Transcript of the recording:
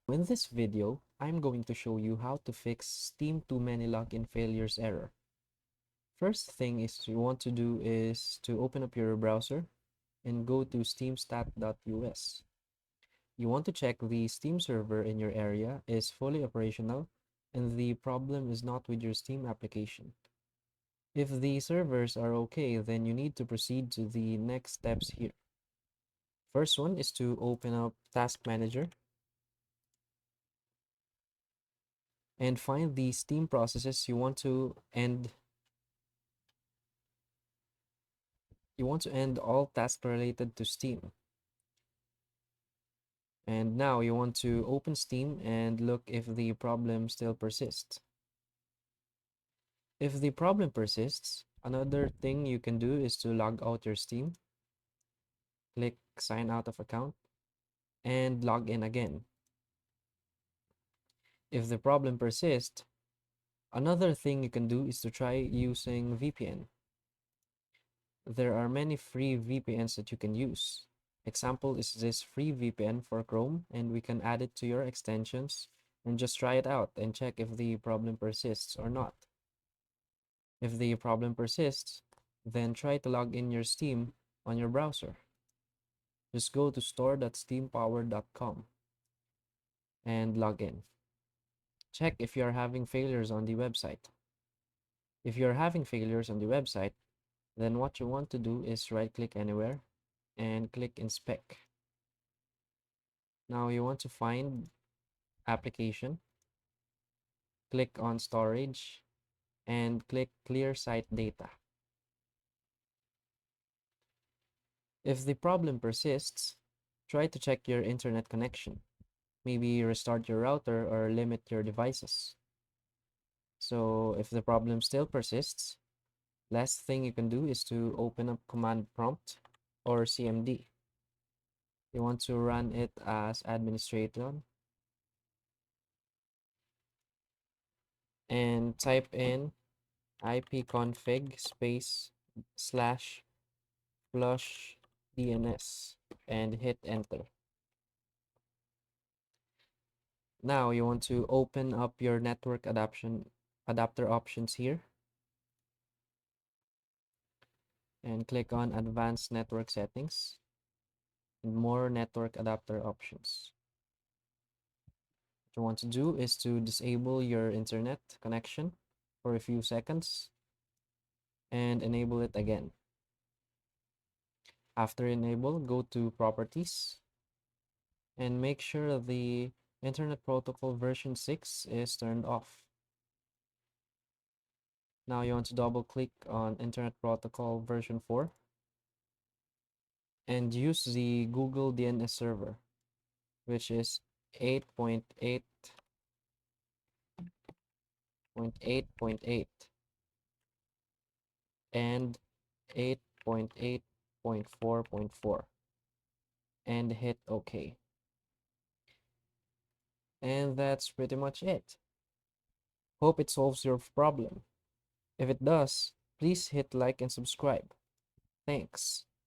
In this video, I'm going to show you how to fix Steam Too Many Login Failures error. First thing you want to do is to open up your browser and go to steamstat.us. You want to check the Steam server in your area is fully operational and the problem is not with your Steam application. If the servers are okay, then you need to proceed to the next steps here. First one is to open up Task Manager and find the Steam processes you want to end. You want to end all tasks related to Steam. And now you want to open Steam and look if the problem still persists. If the problem persists, another thing you can do is to log out your Steam, click sign out of account, and log in again. If the problem persists, another thing you can do is to try using VPN. There are many free VPNs that you can use. Example is this free VPN for Chrome, and we can add it to your extensions and just try it out and check if the problem persists or not. If the problem persists, then try to log in your Steam on your browser. Just go to store.steampower.com and log in. Check if you are having failures on the website. If you are having failures on the website, then what you want to do is right-click anywhere and click Inspect. Now you want to find Application, click on Storage, and click Clear Site Data. If the problem persists, try to check your internet connection. Maybe restart your router or limit your devices. So if the problem still persists, last thing you can do is to open up Command Prompt or CMD. You want to run it as administrator and type in ipconfig space /flush DNS and hit enter. Now you want to open up your network adapter options here and click on advanced network settings and more network adapter options. What you want to do is to disable your internet connection for a few seconds and enable it again. After enable, go to properties and make sure the Internet Protocol version 6 is turned off. Now you want to double click on Internet Protocol version 4 and use the Google DNS server, which is 8.8.8.8 and 8.8.4.4 and hit OK. And that's pretty much it. Hope it solves your problem. If it does, please hit like and subscribe. Thanks.